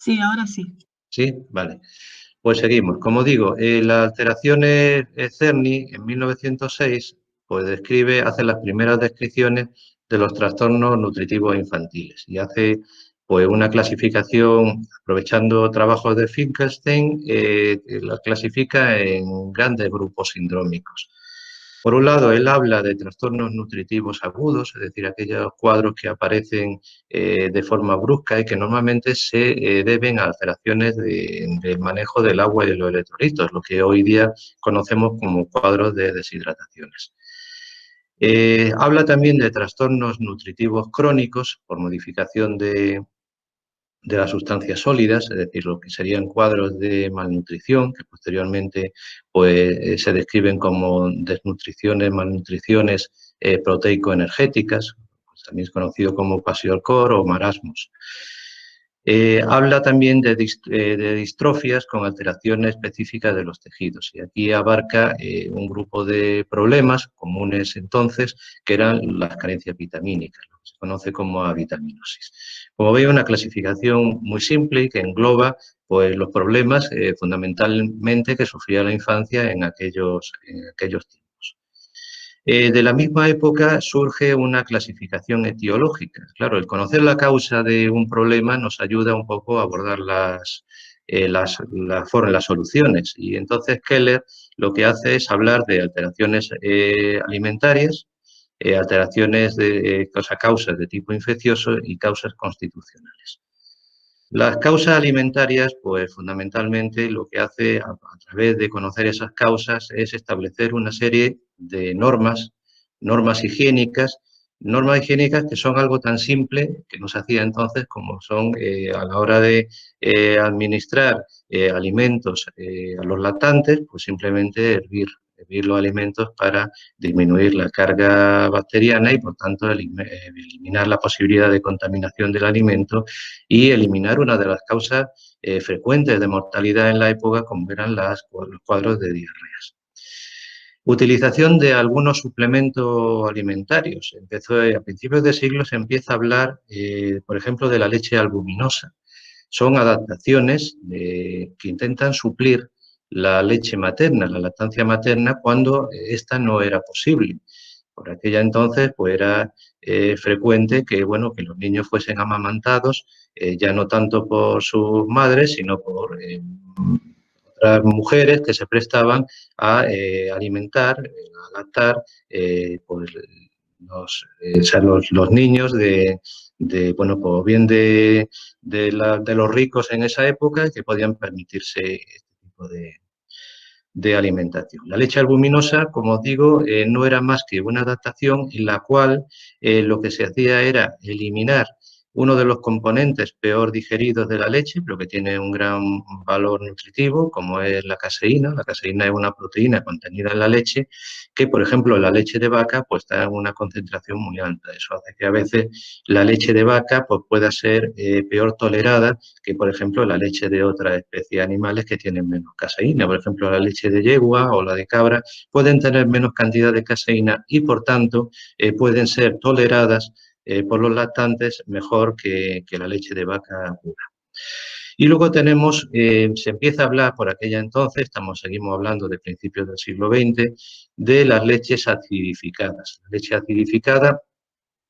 Sí, ahora sí. Sí, vale. Pues seguimos. Como digo, las alteraciones Cerny en 1906 pues hace las primeras descripciones de los trastornos nutritivos infantiles y hace pues una clasificación, aprovechando trabajos de Finkelstein, la clasifica en grandes grupos sindrómicos. Por un lado, él habla de trastornos nutritivos agudos, es decir, aquellos cuadros que aparecen de forma brusca y que normalmente se deben a alteraciones del manejo del agua y de los electrolitos, lo que hoy día conocemos como cuadros de deshidrataciones. Habla también de trastornos nutritivos crónicos por modificación de las sustancias sólidas, es decir, lo que serían cuadros de malnutrición, que posteriormente pues, se describen como desnutriciones, malnutriciones proteico-energéticas, pues, también es conocido como kwashiorkor o marasmos. Habla también de distrofias con alteraciones específicas de los tejidos y aquí abarca un grupo de problemas comunes entonces que eran las carencias vitamínicas, lo que se conoce como avitaminosis. Como veis, una clasificación muy simple y que engloba pues, los problemas fundamentalmente que sufría la infancia en aquellos tiempos. De la misma época surge una clasificación etiológica. Claro, el conocer la causa de un problema nos ayuda un poco a abordar las soluciones. Y entonces Keller lo que hace es hablar de alteraciones alimentarias, alteraciones de causas de tipo infeccioso y causas constitucionales. Las causas alimentarias, pues fundamentalmente lo que hace a través de conocer esas causas es establecer una serie de normas higiénicas que son algo tan simple que no se hacía entonces como son a la hora de administrar alimentos a los lactantes, pues simplemente hervir los alimentos para disminuir la carga bacteriana y por tanto eliminar la posibilidad de contaminación del alimento y eliminar una de las causas frecuentes de mortalidad en la época, como eran los cuadros de diarreas. Utilización de algunos suplementos alimentarios. A principios de siglo se empieza a hablar, por ejemplo, de la leche albuminosa. Son adaptaciones que intentan suplir la leche materna, la lactancia materna, cuando esta no era posible. Por aquella entonces, pues era frecuente que, bueno, que los niños fuesen amamantados, ya no tanto por sus madres, sino por otras mujeres que se prestaban a alimentar, a lactar, pues los niños bueno, pues bien de los ricos en esa época que podían permitirse este tipo de alimentación. La leche albuminosa, como os digo, no era más que una adaptación en la cual lo que se hacía era eliminar uno de los componentes peor digeridos de la leche, pero que tiene un gran valor nutritivo, como es la caseína. La caseína es una proteína contenida en la leche que, por ejemplo, la leche de vaca pues, está en una concentración muy alta. Eso hace que a veces la leche de vaca pues, pueda ser peor tolerada que, por ejemplo, la leche de otras especies de animales que tienen menos caseína. Por ejemplo, la leche de yegua o la de cabra pueden tener menos cantidad de caseína y, por tanto, pueden ser toleradas por los lactantes mejor que la leche de vaca pura. Y luego se empieza a hablar por aquella entonces, seguimos hablando de principios del siglo XX, de las leches acidificadas. La leche acidificada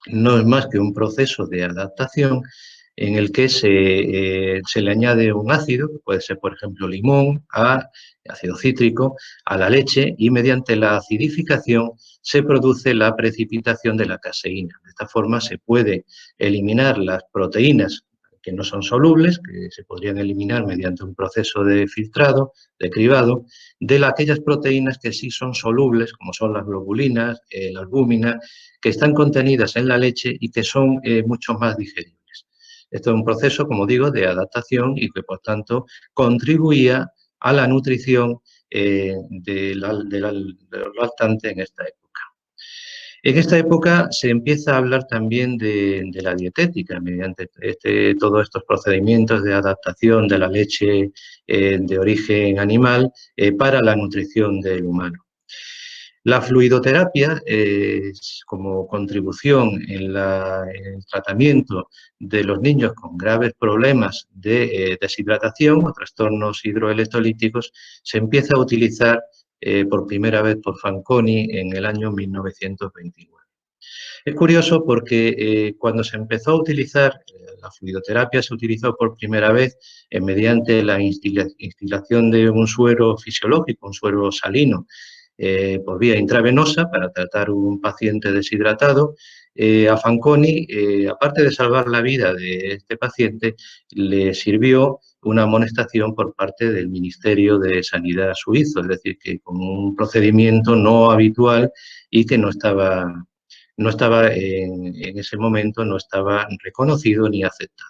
no es más que un proceso de adaptación en el que se le añade un ácido, que puede ser, por ejemplo, limón, ácido cítrico, a la leche y mediante la acidificación se produce la precipitación de la caseína. De esta forma se puede eliminar las proteínas que no son solubles, que se podrían eliminar mediante un proceso de filtrado, de cribado, de aquellas proteínas que sí son solubles, como son las globulinas, la albúmina, que están contenidas en la leche y que son mucho más digeribles. Esto es un proceso, como digo, de adaptación y que, por tanto, contribuía a la nutrición del lactante en esta época. En esta época se empieza a hablar también de la dietética, mediante todos estos procedimientos de adaptación de la leche de origen animal para la nutrición del humano. La fluidoterapia, como contribución en el tratamiento de los niños con graves problemas de deshidratación o trastornos hidroelectrolíticos, se empieza a utilizar por primera vez por Fanconi en el año 1929. Es curioso porque cuando se empezó a utilizar la fluidoterapia, se utilizó por primera vez mediante la instilación de un suero fisiológico, un suero salino, por vía intravenosa para tratar un paciente deshidratado. A Fanconi, aparte de salvar la vida de este paciente, le sirvió una amonestación por parte del Ministerio de Sanidad suizo, es decir, que con un procedimiento no habitual y que no estaba en ese momento, no estaba reconocido ni aceptado.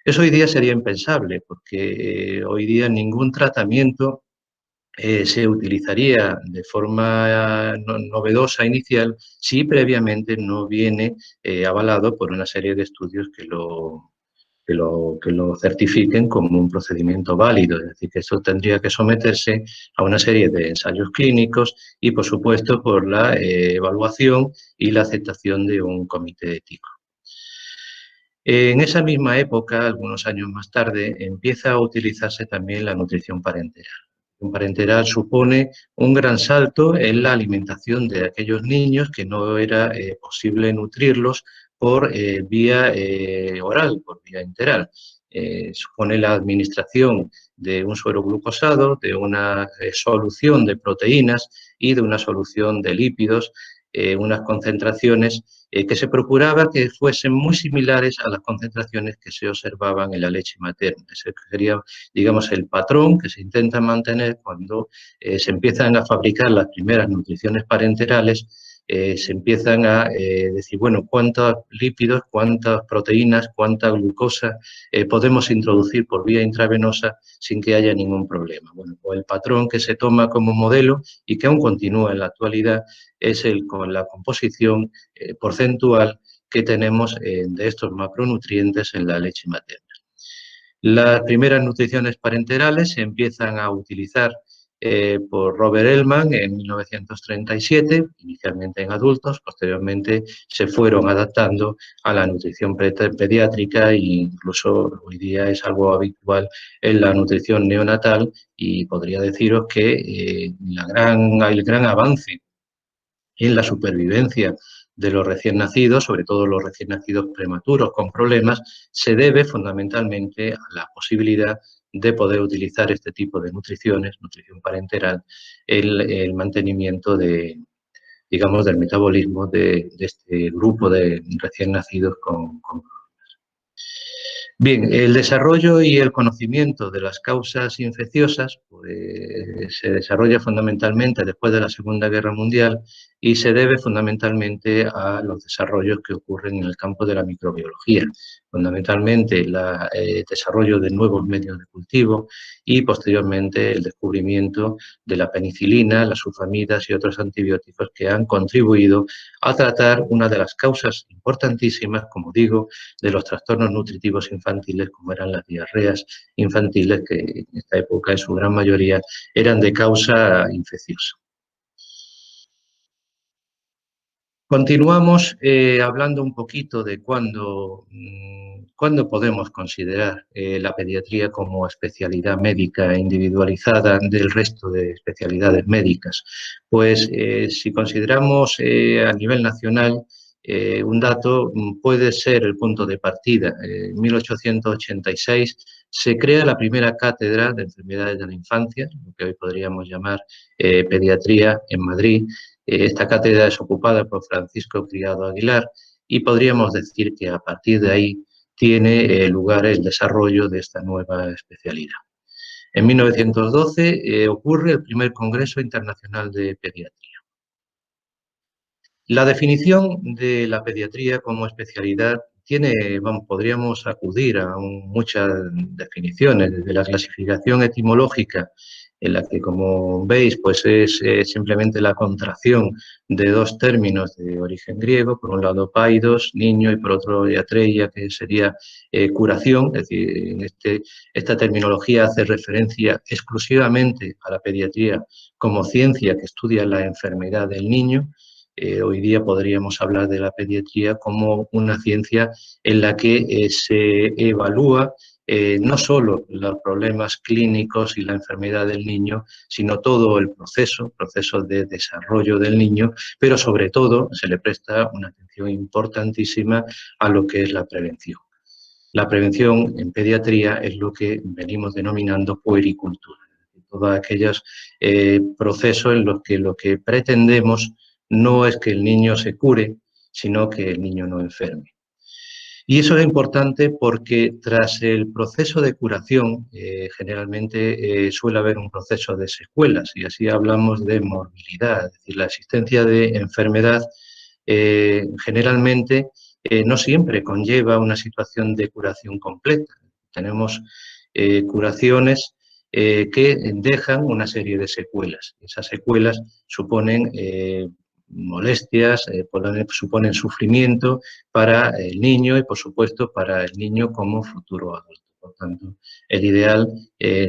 Eso hoy día sería impensable, porque hoy día ningún tratamiento se utilizaría de forma novedosa inicial si previamente no viene avalado por una serie de estudios que lo certifiquen como un procedimiento válido. Es decir, que esto tendría que someterse a una serie de ensayos clínicos y, por supuesto, por la evaluación y la aceptación de un comité ético. En esa misma época, algunos años más tarde, empieza a utilizarse también la nutrición parenteral. La nutrición parenteral supone un gran salto en la alimentación de aquellos niños que no era posible nutrirlos por vía oral, por vía enteral. Supone la administración de un suero glucosado, de una solución de proteínas y de una solución de lípidos, unas concentraciones que se procuraba que fuesen muy similares a las concentraciones que se observaban en la leche materna. Ese sería, digamos, el patrón que se intenta mantener cuando se empiezan a fabricar las primeras nutriciones parenterales. Se empiezan a decir, bueno, cuántos lípidos, cuántas proteínas, cuánta glucosa podemos introducir por vía intravenosa sin que haya ningún problema. Bueno, pues el patrón que se toma como modelo y que aún continúa en la actualidad es con la composición porcentual que tenemos de estos macronutrientes en la leche materna. Las primeras nutriciones parenterales se empiezan a utilizar por Robert Hellman en 1937, inicialmente en adultos, posteriormente se fueron adaptando a la nutrición pediátrica e incluso hoy día es algo habitual en la nutrición neonatal y podría deciros que el gran avance en la supervivencia de los recién nacidos, sobre todo los recién nacidos prematuros con problemas, se debe fundamentalmente a la posibilidad de poder utilizar este tipo de nutriciones, nutrición parenteral, el mantenimiento digamos, del metabolismo de este grupo de recién nacidos con Bien, el desarrollo y el conocimiento de las causas infecciosas pues, se desarrolla fundamentalmente después de la Segunda Guerra Mundial y se debe fundamentalmente a los desarrollos que ocurren en el campo de la microbiología, fundamentalmente el desarrollo de nuevos medios de cultivo y posteriormente el descubrimiento de la penicilina, las sulfamidas y otros antibióticos que han contribuido a tratar una de las causas importantísimas, como digo, de los trastornos nutritivos infantiles, como eran las diarreas infantiles, que en esta época en su gran mayoría eran de causa infecciosa. Continuamos hablando un poquito de cuándo podemos considerar la pediatría como especialidad médica individualizada del resto de especialidades médicas. Pues si consideramos a nivel nacional, un dato puede ser el punto de partida. En 1886 se crea la primera cátedra de enfermedades de la infancia, lo que hoy podríamos llamar pediatría en Madrid. Esta cátedra es ocupada por Francisco Criado Aguilar y podríamos decir que a partir de ahí tiene lugar el desarrollo de esta nueva especialidad. En 1912 ocurre el primer Congreso Internacional de Pediatría. La definición de la pediatría como especialidad podríamos acudir a muchas definiciones, desde la clasificación etimológica en la que, como veis, pues es simplemente la contracción de dos términos de origen griego, por un lado paidos, niño, y por otro iatreia, que sería curación. Es decir, esta terminología hace referencia exclusivamente a la pediatría como ciencia que estudia la enfermedad del niño. Hoy día podríamos hablar de la pediatría como una ciencia en la que se evalúa no solo los problemas clínicos y la enfermedad del niño, sino todo el proceso de desarrollo del niño, pero sobre todo se le presta una atención importantísima a lo que es la prevención. La prevención en pediatría es lo que venimos denominando puericultura, todos aquellos procesos en los que lo que pretendemos no es que el niño se cure, sino que el niño no enferme. Y eso es importante porque tras el proceso de curación, generalmente suele haber un proceso de secuelas, y así hablamos de morbilidad, es decir, la existencia de enfermedad generalmente no siempre conlleva una situación de curación completa. Tenemos curaciones que dejan una serie de secuelas. Esas secuelas suponen molestias, suponen sufrimiento para el niño y, por supuesto, para el niño como futuro adulto. Por tanto, el ideal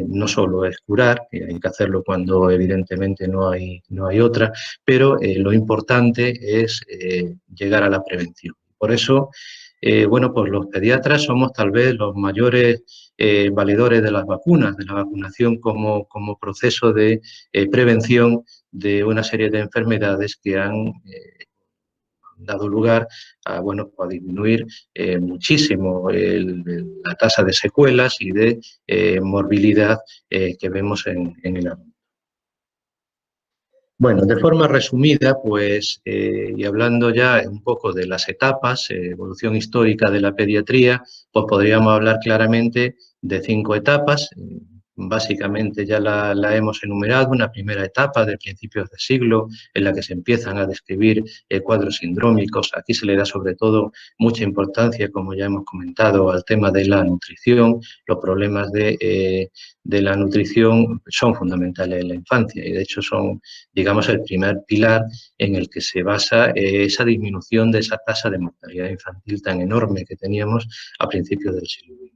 no solo es curar, que hay que hacerlo cuando evidentemente no hay otra, pero lo importante es llegar a la prevención. Por eso, bueno, pues los pediatras somos tal vez los mayores valedores de las vacunas, de la vacunación como proceso de prevención de una serie de enfermedades que han dado lugar a, bueno, a disminuir muchísimo la tasa de secuelas y de morbilidad que vemos en el adulto. Bueno, de forma resumida, pues, y hablando ya un poco de las etapas, evolución histórica de la pediatría, pues podríamos hablar claramente de 5 etapas. Básicamente ya la hemos enumerado, una primera etapa de principios de siglo en la que se empiezan a describir cuadros sindrómicos. Aquí se le da sobre todo mucha importancia, como ya hemos comentado, al tema de la nutrición. Los problemas de la nutrición son fundamentales en la infancia y de hecho son, digamos, el primer pilar en el que se basa esa disminución de esa tasa de mortalidad infantil tan enorme que teníamos a principios del siglo XX.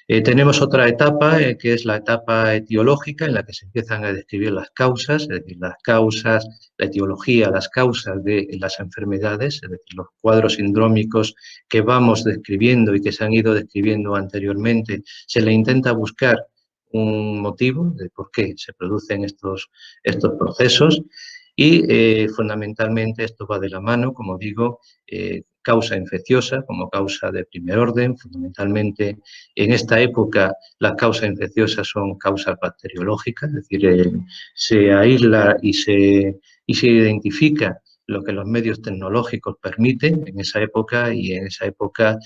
Tenemos otra etapa, que es la etapa etiológica, en la que se empiezan a describir las causas, es decir, las causas, la etiología, las causas de las enfermedades, es decir, los cuadros sindrómicos que vamos describiendo y que se han ido describiendo anteriormente, se le intenta buscar un motivo de por qué se producen estos procesos y fundamentalmente esto va de la mano, como digo, causa infecciosa como causa de primer orden. Fundamentalmente en esta época las causas infecciosas son causas bacteriológicas, es decir, se aísla y se identifica lo que los medios tecnológicos permiten en esa época, y en esa época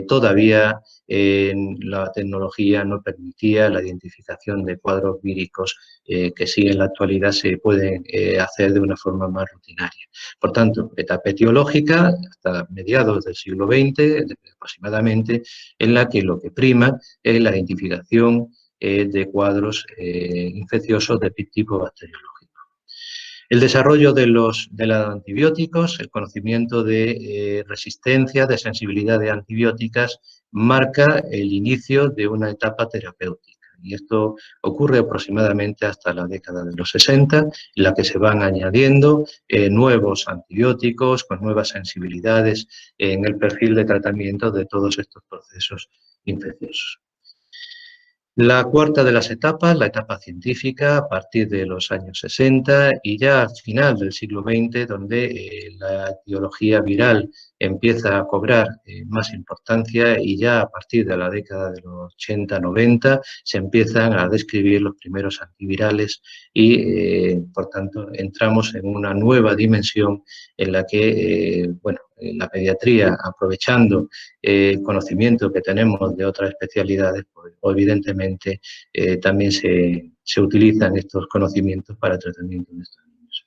todavía la tecnología no permitía la identificación de cuadros víricos que sí en la actualidad se pueden hacer de una forma más rutinaria. Por tanto, etapa etiológica hasta mediados del siglo XX aproximadamente, en la que lo que prima es la identificación de cuadros infecciosos de tipo bacteriológico. El desarrollo de los antibióticos, el conocimiento de resistencia, de sensibilidad de antibióticas, marca el inicio de una etapa terapéutica. Y esto ocurre aproximadamente hasta la década de los 60, en la que se van añadiendo nuevos antibióticos con nuevas sensibilidades en el perfil de tratamiento de todos estos procesos infecciosos. La cuarta de las etapas, la etapa científica, a partir de los años 60 y ya al final del siglo XX, donde la etiología viral empieza a cobrar más importancia, y ya a partir de la década de los 80-90 se empiezan a describir los primeros antivirales y, por tanto, entramos en una nueva dimensión en la que, bueno, la pediatría, aprovechando el conocimiento que tenemos de otras especialidades, pues evidentemente también se utilizan estos conocimientos para el tratamiento de estos niños.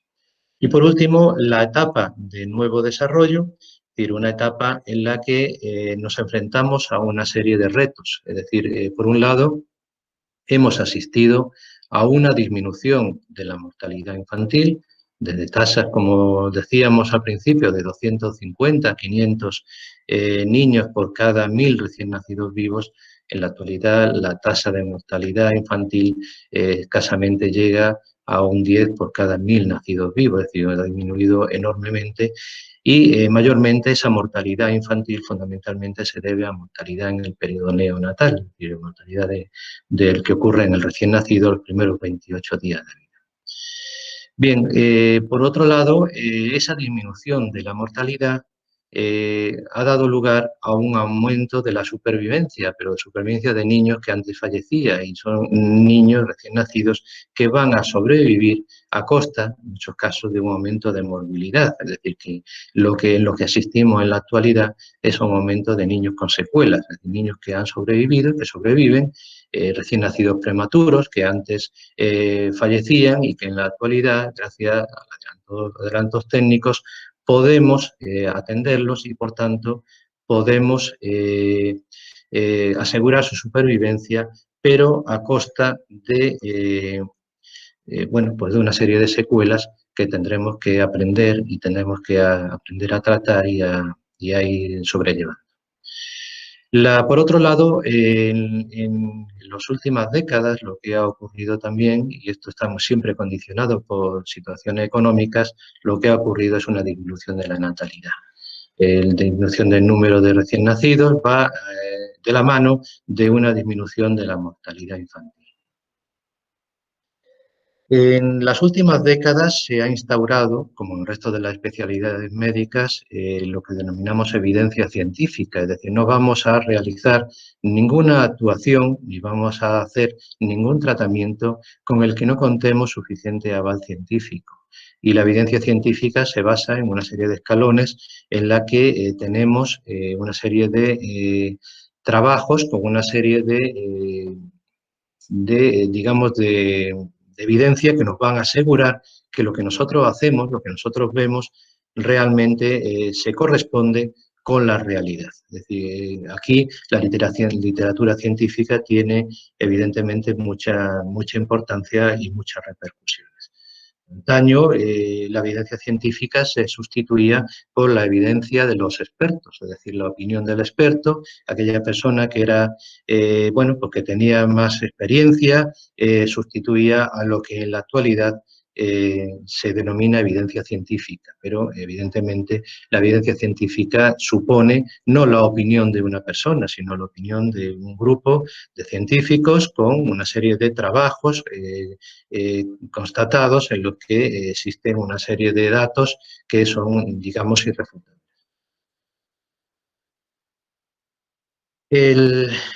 Y por último, la etapa de nuevo desarrollo, es decir, una etapa en la que nos enfrentamos a una serie de retos. Es decir, por un lado, hemos asistido a una disminución de la mortalidad infantil, desde tasas, como decíamos al principio, de 250 a 500 niños por cada 1.000 recién nacidos vivos. En la actualidad, la tasa de mortalidad infantil escasamente llega a un 10 por cada 1.000 nacidos vivos, es decir, ha disminuido enormemente y mayormente esa mortalidad infantil fundamentalmente se debe a mortalidad en el periodo neonatal, es decir, mortalidad del que ocurre en el recién nacido los primeros 28 días de vida. Bien, por otro lado, esa disminución de la mortalidad ha dado lugar a un aumento de la supervivencia, pero supervivencia de niños que antes fallecían y son niños recién nacidos que van a sobrevivir a costa, en muchos casos, de un aumento de morbilidad. Es decir, que lo que asistimos en la actualidad es un aumento de niños con secuelas, es decir, niños que han sobrevivido, que sobreviven, recién nacidos prematuros, que antes fallecían y que en la actualidad, gracias a los adelantos técnicos, podemos atenderlos y, por tanto, podemos asegurar su supervivencia, pero a costa de, bueno, pues de una serie de secuelas que tendremos que aprender y tendremos que aprender a tratar y a ir sobrellevando. Por otro lado, en las últimas décadas lo que ha ocurrido también, y esto estamos siempre condicionados por situaciones económicas, lo que ha ocurrido es una disminución de la natalidad. La disminución del número de recién nacidos va de la mano de una disminución de la mortalidad infantil. En las últimas décadas se ha instaurado, como en el resto de las especialidades médicas, lo que denominamos evidencia científica, es decir, no vamos a realizar ninguna actuación ni vamos a hacer ningún tratamiento con el que no contemos suficiente aval científico. Y la evidencia científica se basa en una serie de escalones en la que tenemos una serie de trabajos con una serie digamos, de evidencia que nos van a asegurar que lo que nosotros hacemos, lo que nosotros vemos, realmente se corresponde con la realidad. Es decir, aquí la literatura científica tiene evidentemente mucha importancia y muchas repercusiones. Antaño, la evidencia científica se sustituía por la evidencia de los expertos, es decir, la opinión del experto, aquella persona que era, bueno, porque tenía más experiencia, sustituía a lo que en la actualidad se denomina evidencia científica, pero evidentemente la evidencia científica supone no la opinión de una persona, sino la opinión de un grupo de científicos con una serie de trabajos constatados en los que existen una serie de datos que son, digamos, irrefutables.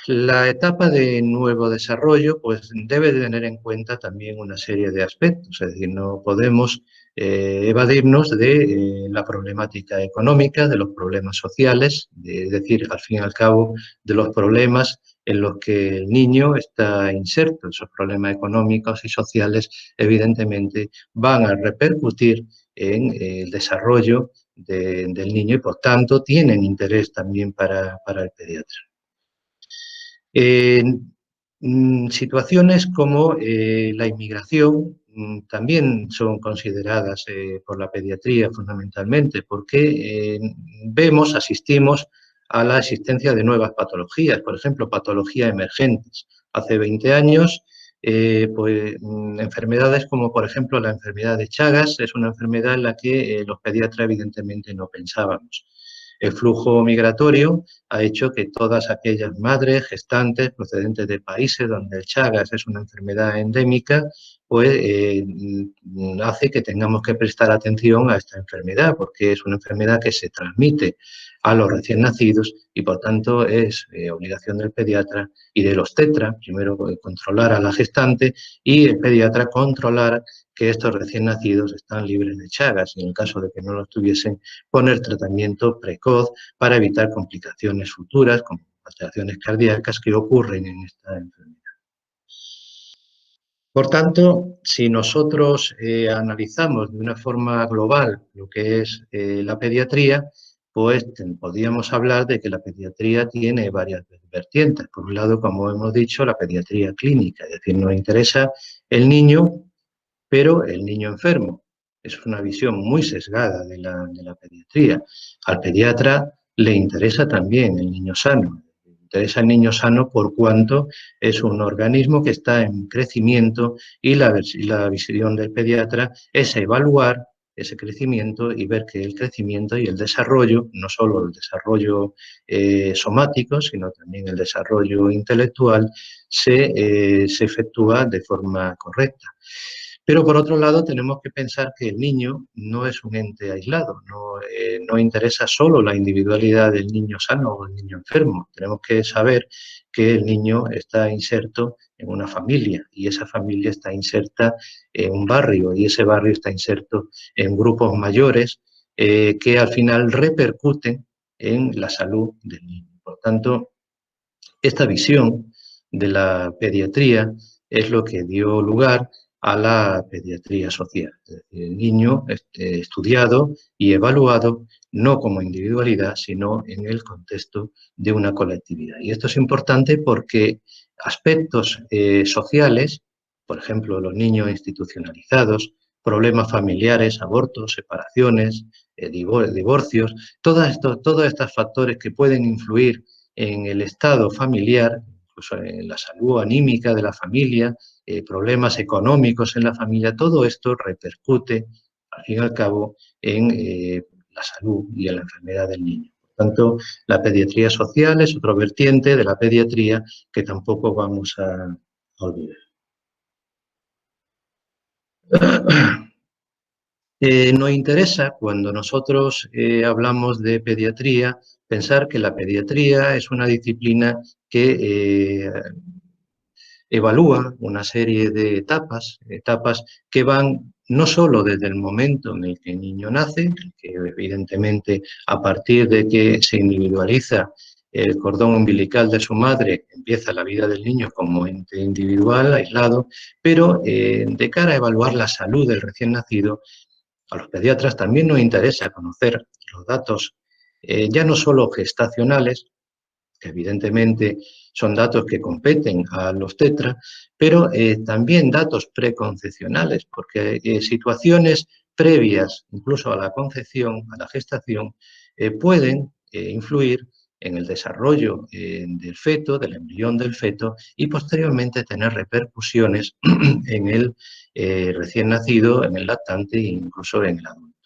La etapa de nuevo desarrollo pues, debe de tener en cuenta también una serie de aspectos, es decir, no podemos evadirnos de la problemática económica, de los problemas sociales, es decir, al fin y al cabo, de los problemas en los que el niño está inserto. Esos problemas económicos y sociales, evidentemente, van a repercutir en el desarrollo del niño y, por tanto, tienen interés también para el pediatra. Situaciones como la inmigración también son consideradas por la pediatría fundamentalmente porque asistimos a la existencia de nuevas patologías, por ejemplo, patologías emergentes. Hace 20 años, enfermedades como por ejemplo la enfermedad de Chagas es una enfermedad en la que los pediatras evidentemente no pensábamos. El flujo migratorio ha hecho que todas aquellas madres gestantes procedentes de países donde el Chagas es una enfermedad endémica, pues hace que tengamos que prestar atención a esta enfermedad, porque es una enfermedad que se transmite a los recién nacidos y, por tanto, es obligación del pediatra y del obstetra, primero controlar a la gestante y el pediatra controlar que estos recién nacidos están libres de Chagas y en el caso de que no lo estuviesen, poner tratamiento precoz para evitar complicaciones futuras como alteraciones cardíacas que ocurren en esta enfermedad. Por tanto, si nosotros analizamos de una forma global lo que es la pediatría, pues podríamos hablar de que la pediatría tiene varias vertientes. Por un lado, como hemos dicho, la pediatría clínica, es decir, nos interesa el niño, pero el niño enfermo. Es una visión muy sesgada de la pediatría. Al pediatra le interesa también el niño sano. Le interesa el niño sano por cuanto es un organismo que está en crecimiento y la visión del pediatra es evaluar ese crecimiento y ver que el crecimiento y el desarrollo, no solo el desarrollo somático, sino también el desarrollo intelectual, se efectúa de forma correcta. Pero por otro lado tenemos que pensar que el niño no es un ente aislado, no interesa solo la individualidad del niño sano o el niño enfermo. Tenemos que saber que el niño está inserto en una familia y esa familia está inserta en un barrio y ese barrio está inserto en grupos mayores que al final repercuten en la salud del niño. Por tanto, esta visión de la pediatría es lo que dio lugar a la pediatría social. Es decir, el niño estudiado y evaluado no como individualidad, sino en el contexto de una colectividad. Y esto es importante porque aspectos sociales, por ejemplo, los niños institucionalizados, problemas familiares, abortos, separaciones, divorcios, todos estos factores que pueden influir en el estado familiar, incluso en la salud anímica de la familia, problemas económicos en la familia, todo esto repercute, al fin y al cabo, en la salud y en la enfermedad del niño. Por tanto, la pediatría social es otro vertiente de la pediatría que tampoco vamos a olvidar. Nos interesa, cuando nosotros hablamos de pediatría, pensar que la pediatría es una disciplina que evalúa una serie de etapas que van no solo desde el momento en el que el niño nace, que evidentemente a partir de que se individualiza el cordón umbilical de su madre, empieza la vida del niño como ente individual, aislado, pero de cara a evaluar la salud del recién nacido, a los pediatras también nos interesa conocer los datos ya no solo gestacionales, que evidentemente son datos que competen a los tetras, pero también datos preconcepcionales, porque situaciones previas, incluso a la concepción, a la gestación, pueden influir en el desarrollo del feto, del embrión del feto, y posteriormente tener repercusiones en el recién nacido, en el lactante e incluso en el adulto.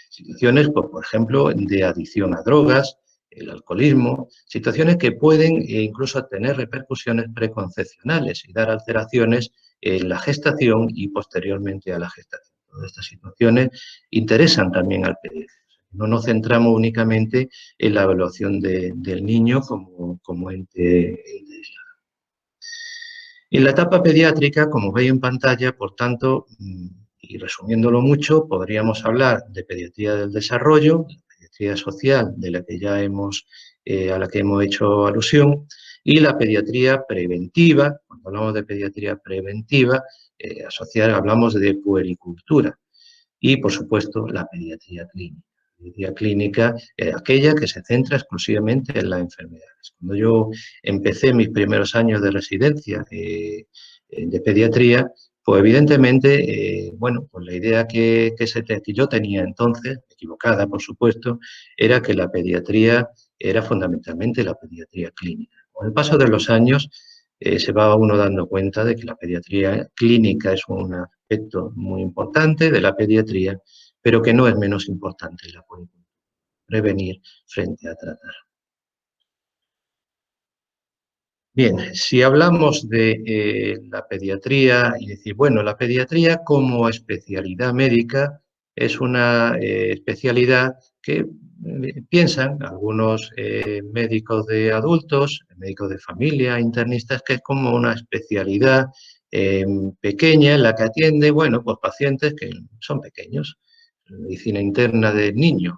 Situaciones, pues, por ejemplo, de adicción a drogas, el alcoholismo, situaciones que pueden incluso tener repercusiones preconcepcionales y dar alteraciones en la gestación y posteriormente a la gestación. Todas estas situaciones interesan también al pediatra. No nos centramos únicamente en la evaluación del niño como ente aislado. En la etapa pediátrica, como veis en pantalla, por tanto, y resumiéndolo mucho, podríamos hablar de pediatría del desarrollo, pediatría social, de la que ya a la que hemos hecho alusión, y la pediatría preventiva. Cuando hablamos de pediatría preventiva, hablamos de puericultura y, por supuesto, la pediatría clínica. La pediatría clínica es aquella que se centra exclusivamente en las enfermedades. Cuando yo empecé mis primeros años de residencia de pediatría, pues evidentemente, bueno, pues la idea que yo tenía entonces, equivocada por supuesto, era que la pediatría era fundamentalmente la pediatría clínica. Con el paso de los años se va uno dando cuenta de que la pediatría clínica es un aspecto muy importante de la pediatría, pero que no es menos importante la puericultura, prevenir frente a tratar. Bien, si hablamos de la pediatría y decir, bueno, la pediatría como especialidad médica es una especialidad que piensan algunos médicos de adultos, médicos de familia, internistas, que es como una especialidad pequeña en la que atiende, bueno, pues pacientes que son pequeños, medicina interna de niños.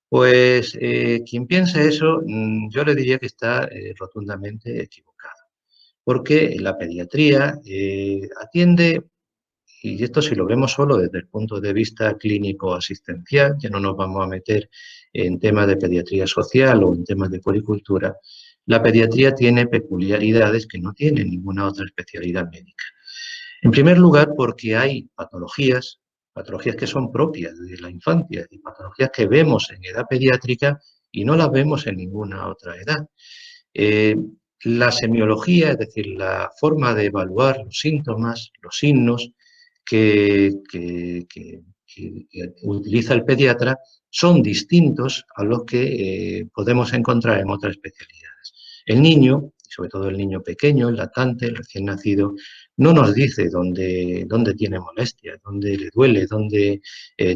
Pues quien piense eso, yo le diría que está rotundamente equivocado, porque la pediatría atiende y esto si lo vemos solo desde el punto de vista clínico-asistencial, ya no nos vamos a meter en temas de pediatría social o en temas de puericultura, la pediatría tiene peculiaridades que no tiene ninguna otra especialidad médica. En primer lugar, porque hay patologías que son propias de la infancia y patologías que vemos en edad pediátrica y no las vemos en ninguna otra edad. Eh, la semiología, es decir, la forma de evaluar los síntomas, los signos que utiliza el pediatra son distintos a los que podemos encontrar en otras especialidades. El niño, sobre todo el niño pequeño, el lactante, el recién nacido, no nos dice dónde tiene molestias, dónde le duele, dónde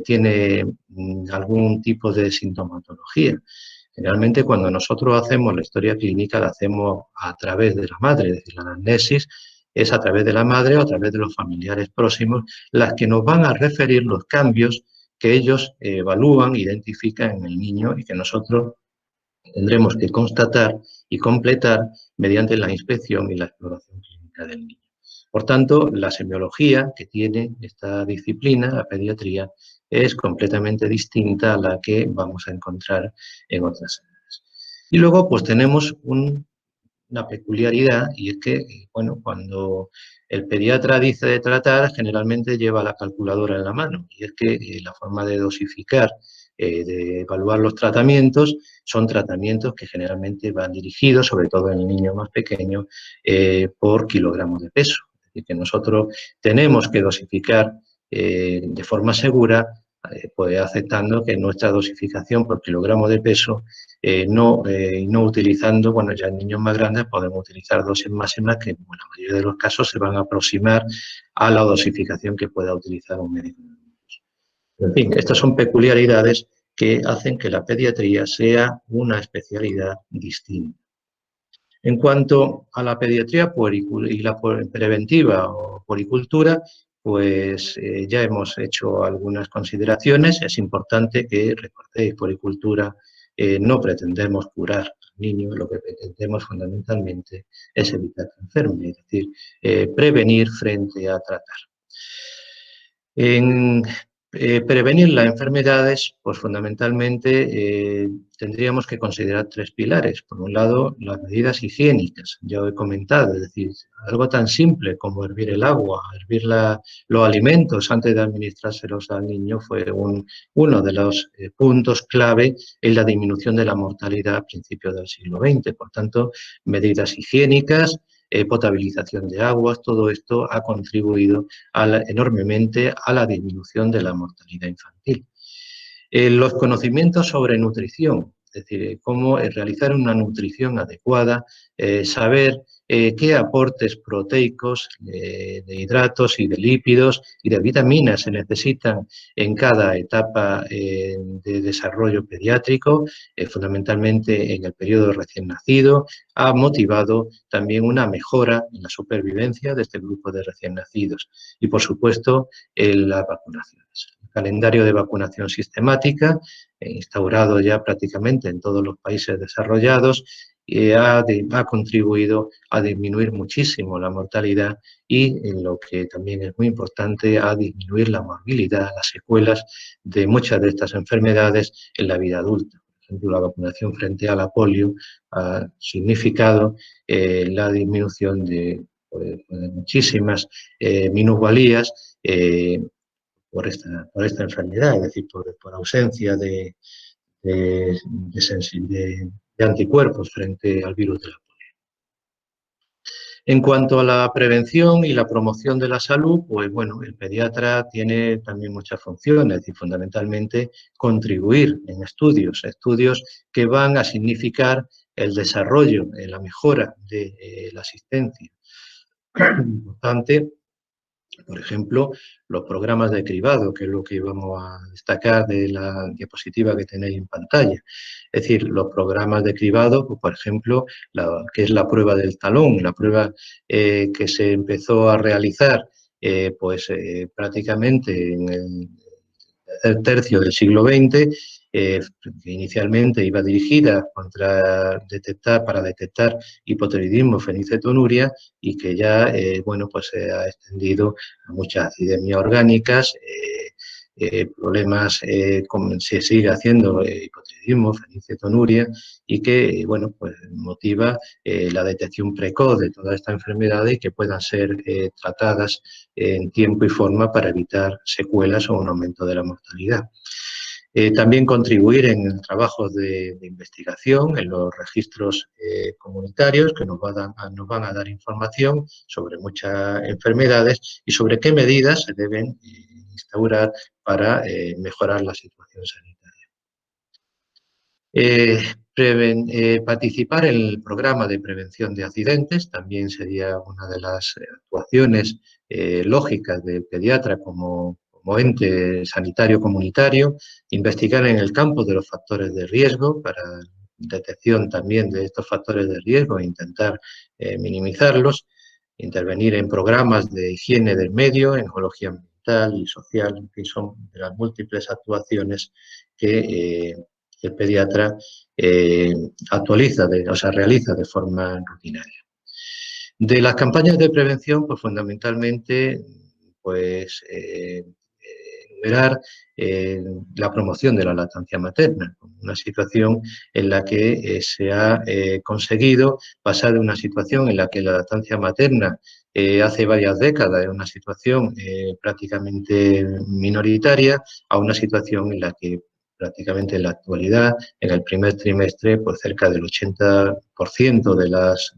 tiene algún tipo de sintomatología. Generalmente cuando nosotros hacemos la historia clínica la hacemos a través de la madre, es decir, la anamnesis es a través de la madre o a través de los familiares próximos las que nos van a referir los cambios que ellos evalúan, identifican en el niño y que nosotros tendremos que constatar y completar mediante la inspección y la exploración clínica del niño. Por tanto, la semiología que tiene esta disciplina, la pediatría, es completamente distinta a la que vamos a encontrar en otras áreas. Y luego, pues tenemos una peculiaridad y es que, bueno, cuando el pediatra dice de tratar, generalmente lleva la calculadora en la mano y es que la forma de dosificar, de evaluar los tratamientos, son tratamientos que generalmente van dirigidos, sobre todo en el niño más pequeño, por kilogramos de peso. Es decir, que nosotros tenemos que dosificar de forma segura, pues aceptando que nuestra dosificación por kilogramo de peso no utilizando, bueno, ya en niños más grandes podemos utilizar dosis máximas que en la mayoría de los casos se van a aproximar a la dosificación que pueda utilizar un médico. En fin, estas son peculiaridades que hacen que la pediatría sea una especialidad distinta. En cuanto a la pediatría y la preventiva o puericultura, pues ya hemos hecho algunas consideraciones. Es importante que recordéis, puericultura no pretendemos curar al niño, lo que pretendemos fundamentalmente es evitar que enferme, es decir, prevenir frente a tratar. En prevenir las enfermedades, pues fundamentalmente tendríamos que considerar tres pilares. Por un lado, las medidas higiénicas, ya he comentado, es decir, algo tan simple como hervir el agua, hervir los alimentos antes de administrárselos al niño fue uno de los puntos clave en la disminución de la mortalidad a principios del siglo XX. Por tanto, medidas higiénicas, potabilización de aguas, todo esto ha contribuido enormemente a la disminución de la mortalidad infantil. Los conocimientos sobre nutrición, es decir, cómo realizar una nutrición adecuada, saber qué aportes proteicos, de hidratos y de lípidos y de vitaminas se necesitan en cada etapa de desarrollo pediátrico, fundamentalmente en el periodo recién nacido, ha motivado también una mejora en la supervivencia de este grupo de recién nacidos y, por supuesto, en las vacunaciones. El calendario de vacunación sistemática, instaurado ya prácticamente en todos los países desarrollados, ha contribuido a disminuir muchísimo la mortalidad y, en lo que también es muy importante, a disminuir la morbilidad, las secuelas de muchas de estas enfermedades en la vida adulta. Por ejemplo, la vacunación frente a la polio ha significado la disminución de muchísimas minusvalías por esta enfermedad, es decir, por ausencia de anticuerpos frente al virus de la polio. En cuanto a la prevención y la promoción de la salud, pues bueno, el pediatra tiene también muchas funciones y fundamentalmente contribuir en estudios que van a significar el desarrollo, la mejora de la asistencia. Importante, por ejemplo, los programas de cribado, que es lo que vamos a destacar de la diapositiva que tenéis en pantalla. Es decir, los programas de cribado, pues, por ejemplo, que es la prueba del talón, la prueba que se empezó a realizar prácticamente en el tercio del siglo XX que inicialmente iba dirigida para detectar hipotiroidismo, fenilcetonuria, y que ya, bueno, pues se ha extendido a muchas acidemias orgánicas, problemas, se sigue haciendo hipotiroidismo, fenilcetonuria, y que, bueno, pues motiva la detección precoz de toda esta enfermedad y que puedan ser tratadas en tiempo y forma para evitar secuelas o un aumento de la mortalidad. También contribuir en el trabajo de investigación, en los registros comunitarios que nos van a dar información sobre muchas enfermedades y sobre qué medidas se deben instaurar para mejorar la situación sanitaria. Participar en el programa de prevención de accidentes también sería una de las actuaciones lógicas del pediatra como ente sanitario comunitario, investigar en el campo de los factores de riesgo para detección también de estos factores de riesgo e intentar minimizarlos, intervenir en programas de higiene del medio, en ecología ambiental y social, en fin, son de las múltiples actuaciones que el pediatra realiza de forma rutinaria. De las campañas de prevención, pues fundamentalmente, pues enumerar la promoción de la lactancia materna, una situación en la que se ha conseguido pasar de una situación en la que la lactancia materna hace varias décadas era una situación prácticamente minoritaria a una situación en la que prácticamente en la actualidad, en el primer trimestre, pues cerca del 80% de las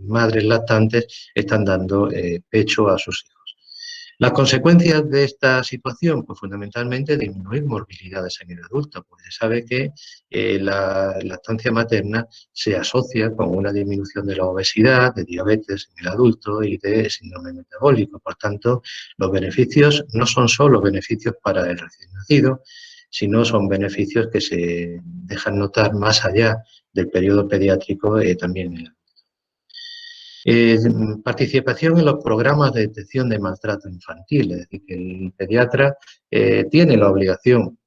madres lactantes están dando pecho a sus hijos. Las consecuencias de esta situación, pues fundamentalmente disminuir morbilidades en el adulto, pues se sabe que la lactancia materna se asocia con una disminución de la obesidad, de diabetes en el adulto y de síndrome metabólico. Por tanto, los beneficios no son solo beneficios para el recién nacido, sino son beneficios que se dejan notar más allá del periodo pediátrico también en el participación en los programas de detección de maltrato infantil, es decir, que el pediatra tiene la obligación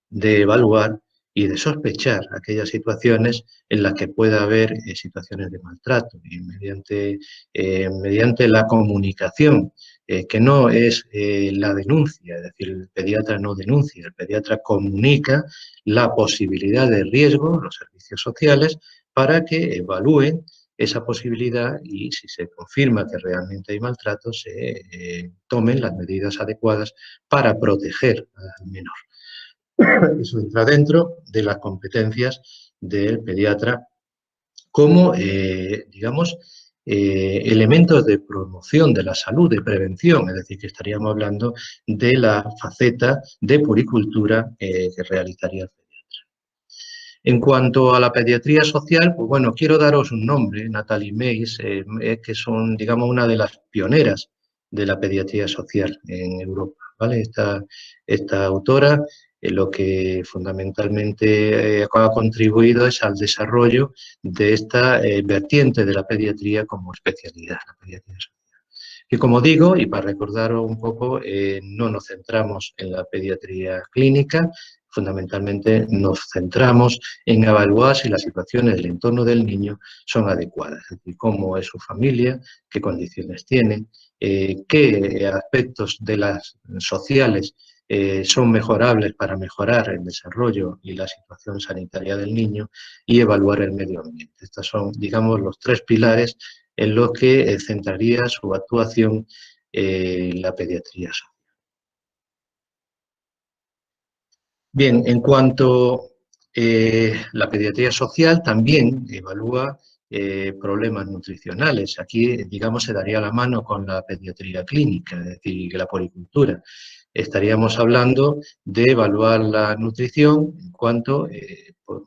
de evaluar y de sospechar aquellas situaciones en las que pueda haber situaciones de maltrato y mediante la comunicación, que no es la denuncia, es decir, el pediatra no denuncia, el pediatra comunica la posibilidad de riesgo a los servicios sociales para que evalúen esa posibilidad y si se confirma que realmente hay maltrato, se tomen las medidas adecuadas para proteger al menor. Eso entra dentro de las competencias del pediatra como, digamos, elementos de promoción de la salud, de prevención, es decir, que estaríamos hablando de la faceta de puricultura que realizaría el pediatra. En cuanto a la pediatría social, pues bueno, quiero daros un nombre, Natalie Meis, que son, digamos, una de las pioneras de la pediatría social en Europa, ¿vale? Esta autora lo que fundamentalmente ha contribuido es al desarrollo de esta vertiente de la pediatría como especialidad, la pediatría social. Y como digo, y para recordaros un poco, no nos centramos en la pediatría clínica, fundamentalmente nos centramos en evaluar si las situaciones del entorno del niño son adecuadas, es decir, cómo es su familia, qué condiciones tiene, qué aspectos de las sociales son mejorables para mejorar el desarrollo y la situación sanitaria del niño y evaluar el medio ambiente. Estos son, digamos, los tres pilares en los que centraría su actuación la pediatría social. Bien, en cuanto la pediatría social también evalúa problemas nutricionales. Aquí, digamos, se daría la mano con la pediatría clínica, es decir, la policultura. Estaríamos hablando de evaluar la nutrición en cuanto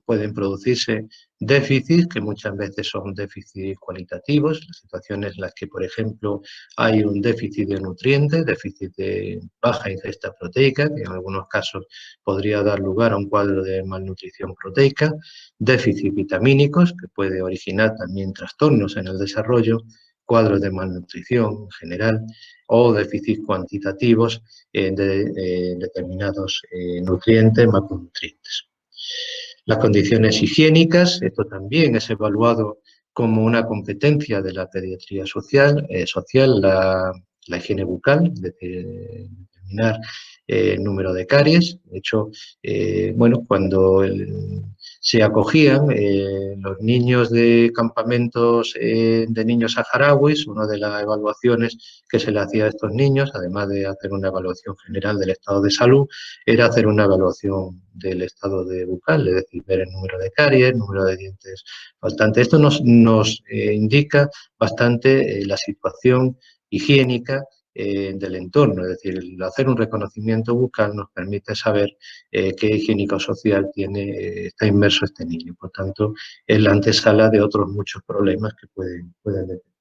pueden producirse déficits, que muchas veces son déficits cualitativos, las situaciones en las que, por ejemplo, hay un déficit de nutrientes, déficit de baja ingesta proteica, que en algunos casos podría dar lugar a un cuadro de malnutrición proteica, déficits vitamínicos, que puede originar también trastornos en el desarrollo, cuadros de malnutrición en general o déficits cuantitativos de determinados nutrientes, macronutrientes. Las condiciones higiénicas, esto también es evaluado como una competencia de la pediatría social, la higiene bucal, es decir, determinar el número de caries. De hecho, bueno, cuando se acogían los niños de campamentos de niños saharauis, una de las evaluaciones que se le hacía a estos niños, además de hacer una evaluación general del estado de salud, era hacer una evaluación del estado de bucal, es decir, ver el número de caries, el número de dientes faltantes. Esto nos indica bastante la situación higiénica del entorno, es decir, el hacer un reconocimiento bucal nos permite saber qué higiénico-social está inmerso este niño. Por tanto, es la antesala de otros muchos problemas que pueden detectar.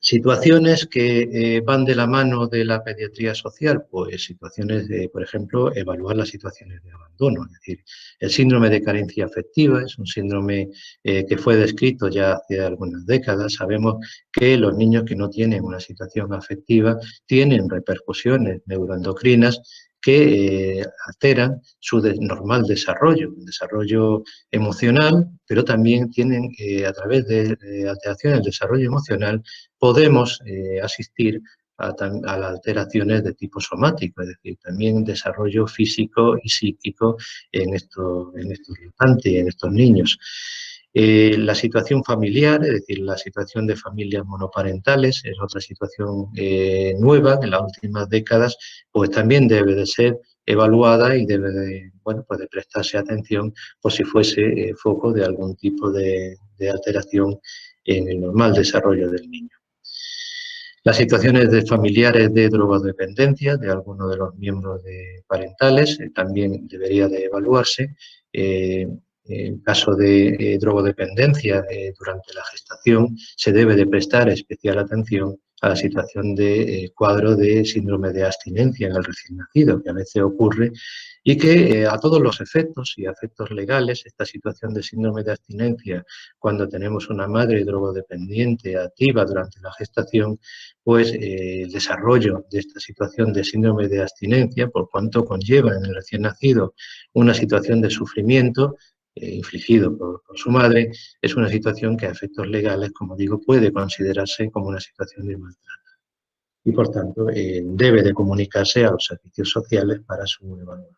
Situaciones que van de la mano de la pediatría social, pues situaciones de, por ejemplo, evaluar las situaciones de abandono. Es decir, el síndrome de carencia afectiva es un síndrome que fue descrito ya hace algunas décadas. Sabemos que los niños que no tienen una situación afectiva tienen repercusiones neuroendocrinas que alteran su normal desarrollo, el desarrollo emocional, pero también tienen, a través de alteraciones del desarrollo emocional, podemos asistir a las alteraciones de tipo somático, es decir, también desarrollo físico y psíquico en estos infantes y en estos niños. La situación familiar, es decir, la situación de familias monoparentales, es otra situación nueva en las últimas décadas, pues también debe de ser evaluada y debe de, bueno, pues de prestarse atención por si fuese foco de algún tipo de alteración en el normal desarrollo del niño. Las situaciones de familiares de drogodependencia de alguno de los miembros parentales también debería de evaluarse. En caso de drogodependencia durante la gestación, se debe de prestar especial atención a la situación de cuadro de síndrome de abstinencia en el recién nacido, que a veces ocurre y que a todos los efectos y efectos legales, esta situación de síndrome de abstinencia, cuando tenemos una madre drogodependiente activa durante la gestación, pues el desarrollo de esta situación de síndrome de abstinencia, por cuanto conlleva en el recién nacido una situación de sufrimiento infligido por su madre, es una situación que a efectos legales, como digo, puede considerarse como una situación de maltrato. Y por tanto, debe de comunicarse a los servicios sociales para su evaluación.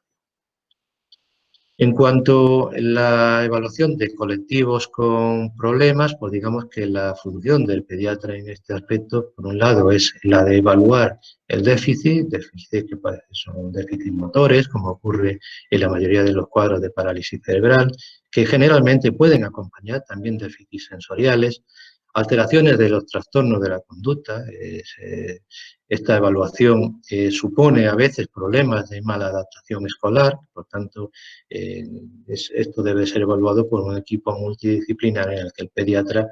En cuanto a la evaluación de colectivos con problemas, pues digamos que la función del pediatra en este aspecto, por un lado, es la de evaluar el déficit que son déficits motores, como ocurre en la mayoría de los cuadros de parálisis cerebral, que generalmente pueden acompañar también déficits sensoriales, alteraciones de los trastornos de la conducta. Esta evaluación supone a veces problemas de mala adaptación escolar, por tanto, esto debe ser evaluado por un equipo multidisciplinar en el que el pediatra,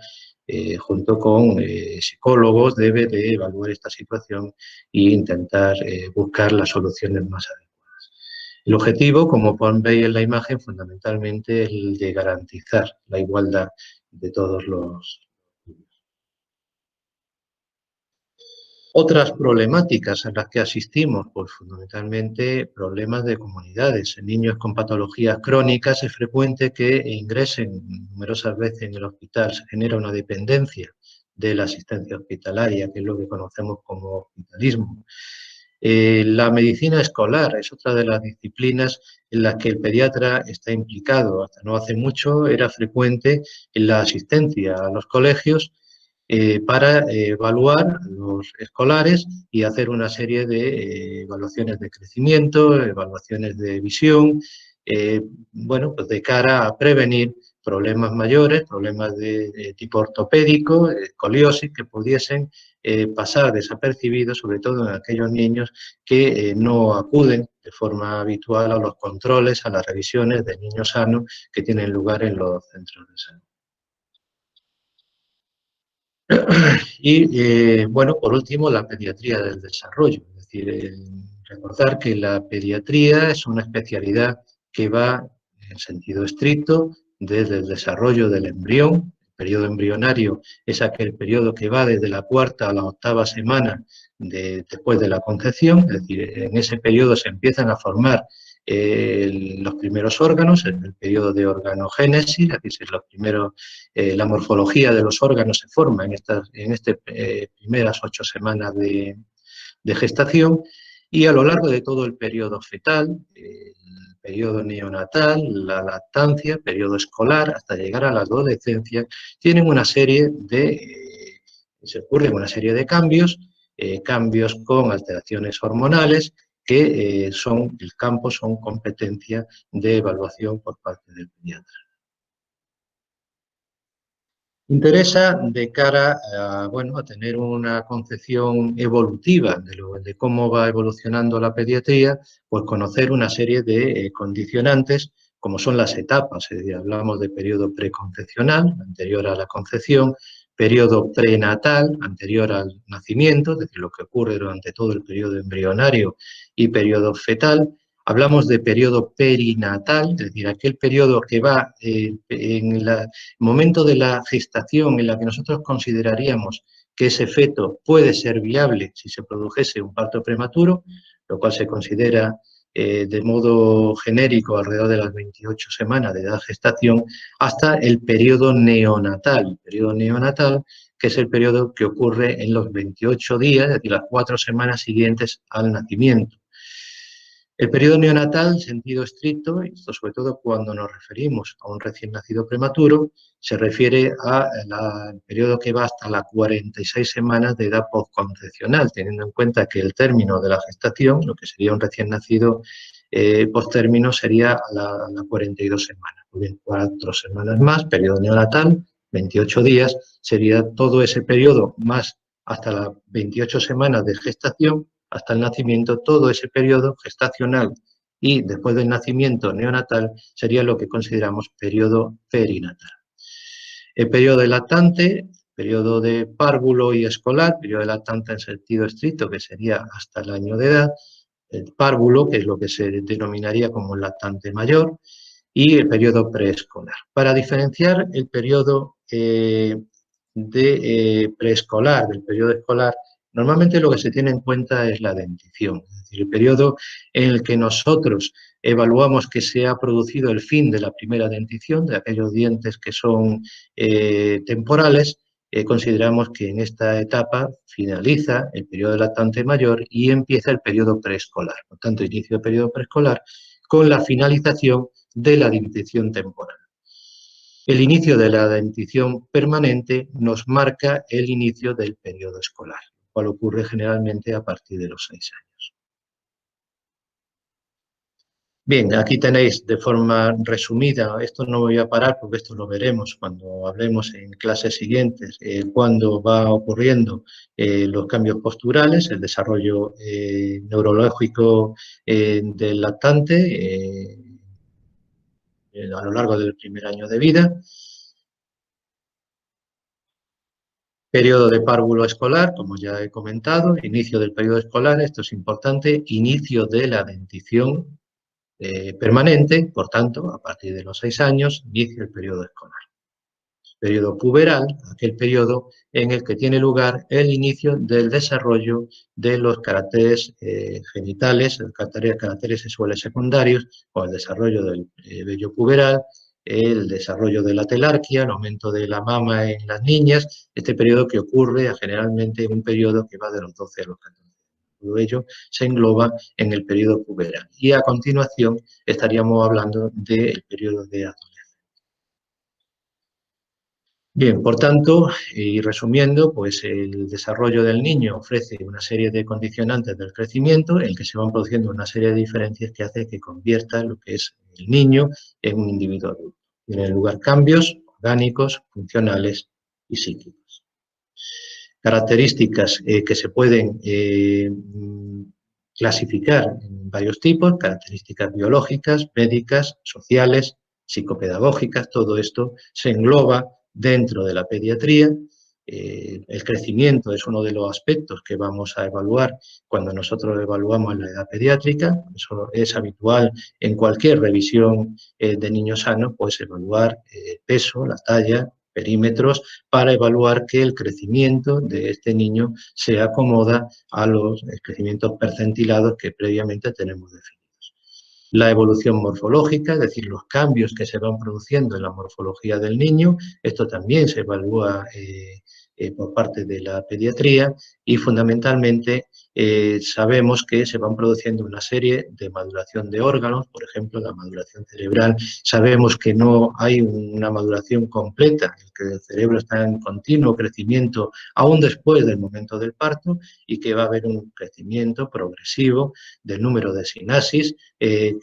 junto con psicólogos, debe de evaluar esta situación e intentar buscar las soluciones más adecuadas. El objetivo, como veis en la imagen, fundamentalmente es el de garantizar la igualdad de todos los. Otras problemáticas a las que asistimos, pues fundamentalmente problemas de comunidades. En niños con patologías crónicas es frecuente que ingresen numerosas veces en el hospital. Se genera una dependencia de la asistencia hospitalaria, que es lo que conocemos como hospitalismo. La medicina escolar es otra de las disciplinas en las que el pediatra está implicado. Hasta no hace mucho era frecuente en la asistencia a los colegios para evaluar a los escolares y hacer una serie de evaluaciones de crecimiento, evaluaciones de visión, bueno, pues de cara a prevenir problemas mayores, problemas de tipo ortopédico, escoliosis, que pudiesen pasar desapercibidos, sobre todo en aquellos niños que no acuden de forma habitual a los controles, a las revisiones de niños sanos que tienen lugar en los centros de salud. Y, bueno, por último, la pediatría del desarrollo. Es decir, recordar que la pediatría es una especialidad que va, en sentido estricto, desde el desarrollo del embrión. El periodo embrionario es aquel periodo que va desde la cuarta a la octava semana después de la concepción, es decir, en ese periodo se empiezan a formar los primeros órganos, en el periodo de organogénesis, es decir, la morfología de los órganos se forma en estas primeras 8 semanas de gestación, y a lo largo de todo el periodo fetal, el periodo neonatal, la lactancia, el periodo escolar, hasta llegar a la adolescencia, tienen una serie se ocurren una serie de cambios, cambios con alteraciones hormonales, que son competencia de evaluación por parte del pediatra. Interesa de cara a tener una concepción evolutiva de cómo va evolucionando la pediatría, pues conocer una serie de condicionantes, como son las etapas. Es decir, hablamos de periodo preconcepcional, anterior a la concepción, periodo prenatal, anterior al nacimiento, es decir, lo que ocurre durante todo el periodo embrionario, y periodo fetal. Hablamos de periodo perinatal, es decir, aquel periodo que va en el momento de la gestación, en la que nosotros consideraríamos que ese feto puede ser viable si se produjese un parto prematuro, lo cual se considera de modo genérico alrededor de las 28 semanas de edad de gestación, hasta el periodo neonatal. El periodo neonatal, que es el periodo que ocurre en los 28 días, es decir, las 4 semanas siguientes al nacimiento. El periodo neonatal, en sentido estricto, y esto sobre todo cuando nos referimos a un recién nacido prematuro, se refiere al periodo que va hasta las 46 semanas de edad postconcepcional, teniendo en cuenta que el término de la gestación, lo que sería un recién nacido posttérmino, sería a las 42 semanas. Pues 4 semanas más, periodo neonatal, 28 días, sería todo ese periodo más hasta las 28 semanas de gestación, hasta el nacimiento, todo ese periodo gestacional y después del nacimiento neonatal sería lo que consideramos periodo perinatal. El periodo de lactante, periodo de párvulo y escolar, periodo de lactante en sentido estricto, que sería hasta el año de edad, el párvulo, que es lo que se denominaría como lactante mayor, y el periodo preescolar. Para diferenciar el periodo preescolar del periodo escolar, normalmente lo que se tiene en cuenta es la dentición, es decir, el periodo en el que nosotros evaluamos que se ha producido el fin de la primera dentición, de aquellos dientes que son temporales. Consideramos que en esta etapa finaliza el periodo lactante mayor y empieza el periodo preescolar. Por tanto, inicio del periodo preescolar con la finalización de la dentición temporal. El inicio de la dentición permanente nos marca el inicio del periodo escolar, lo cual ocurre generalmente a partir de los 6 años. Bien, aquí tenéis de forma resumida, esto no voy a parar porque esto lo veremos cuando hablemos en clases siguientes, cuando va ocurriendo los cambios posturales, el desarrollo neurológico del lactante a lo largo del primer año de vida. Periodo de párvulo escolar, como ya he comentado, inicio del periodo escolar, esto es importante, inicio de la dentición permanente, por tanto, a partir de los 6 años, inicia el periodo escolar. Periodo puberal, aquel periodo en el que tiene lugar el inicio del desarrollo de los caracteres genitales, caracteres sexuales secundarios, con el desarrollo del vello puberal, el desarrollo de la telarquía, el aumento de la mama en las niñas, este periodo que ocurre generalmente en un periodo que va de los 12 a los 14. Todo ello se engloba en el periodo puberal. Y a continuación estaríamos hablando del periodo de adolescencia. Bien, por tanto, y resumiendo, pues el desarrollo del niño ofrece una serie de condicionantes del crecimiento en el que se van produciendo una serie de diferencias que hace que convierta lo que es el niño en un individuo adulto. Tienen lugar cambios orgánicos, funcionales y psíquicos. Características que se pueden clasificar en varios tipos, características biológicas, médicas, sociales, psicopedagógicas, todo esto se engloba dentro de la pediatría El crecimiento es uno de los aspectos que vamos a evaluar cuando nosotros evaluamos la edad pediátrica. Eso es habitual en cualquier revisión de niños sanos, pues evaluar peso, la talla, perímetros, para evaluar que el crecimiento de este niño se acomoda a los crecimientos percentilados que previamente tenemos definidos. La evolución morfológica, es decir, los cambios que se van produciendo en la morfología del niño, esto también se evalúa por parte de la pediatría y fundamentalmente sabemos que se van produciendo una serie de maduración de órganos, por ejemplo, la maduración cerebral. Sabemos que no hay una maduración completa, que el cerebro está en continuo crecimiento aún después del momento del parto y que va a haber un crecimiento progresivo del número de sinapsis que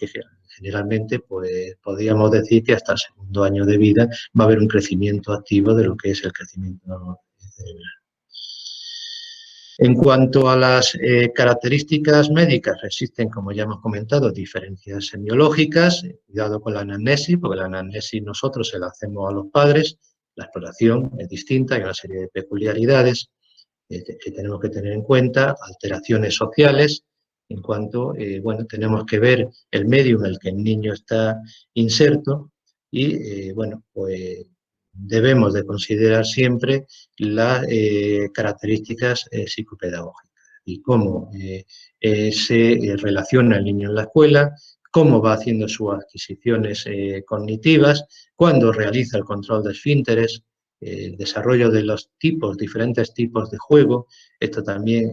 generalmente pues, podríamos decir que hasta el segundo año de vida va a haber un crecimiento activo de lo que es el crecimiento cerebral. En cuanto a las características médicas, existen, como ya hemos comentado, diferencias semiológicas. Cuidado con la anamnesis, porque la anamnesis nosotros se la hacemos a los padres. La exploración es distinta, hay una serie de peculiaridades que tenemos que tener en cuenta, alteraciones sociales, en cuanto, bueno, tenemos que ver el medio en el que el niño está inserto y, bueno, pues debemos de considerar siempre las características psicopedagógicas y cómo se relaciona el niño en la escuela, cómo va haciendo sus adquisiciones cognitivas, cuándo realiza el control de esfínteres, el desarrollo de los diferentes tipos de juego. Esto también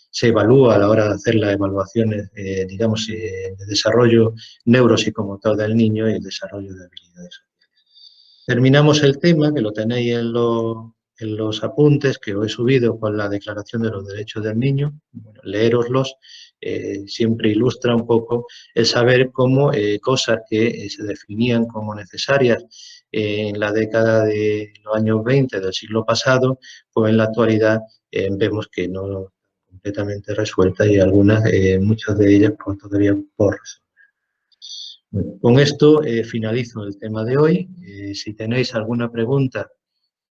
se evalúa a la hora de hacer las evaluaciones, digamos, de desarrollo neuropsicomotor del niño y el desarrollo de habilidades. Terminamos el tema, que lo tenéis en los apuntes que os he subido con la Declaración de los Derechos del Niño. Bueno, leéroslos siempre ilustra un poco el saber cómo cosas que se definían como necesarias en la década de los años 20 del siglo pasado, pues en la actualidad vemos que no están completamente resueltas y algunas, muchas de ellas, pues todavía por resolver. Bueno, con esto finalizo el tema de hoy. Si tenéis alguna pregunta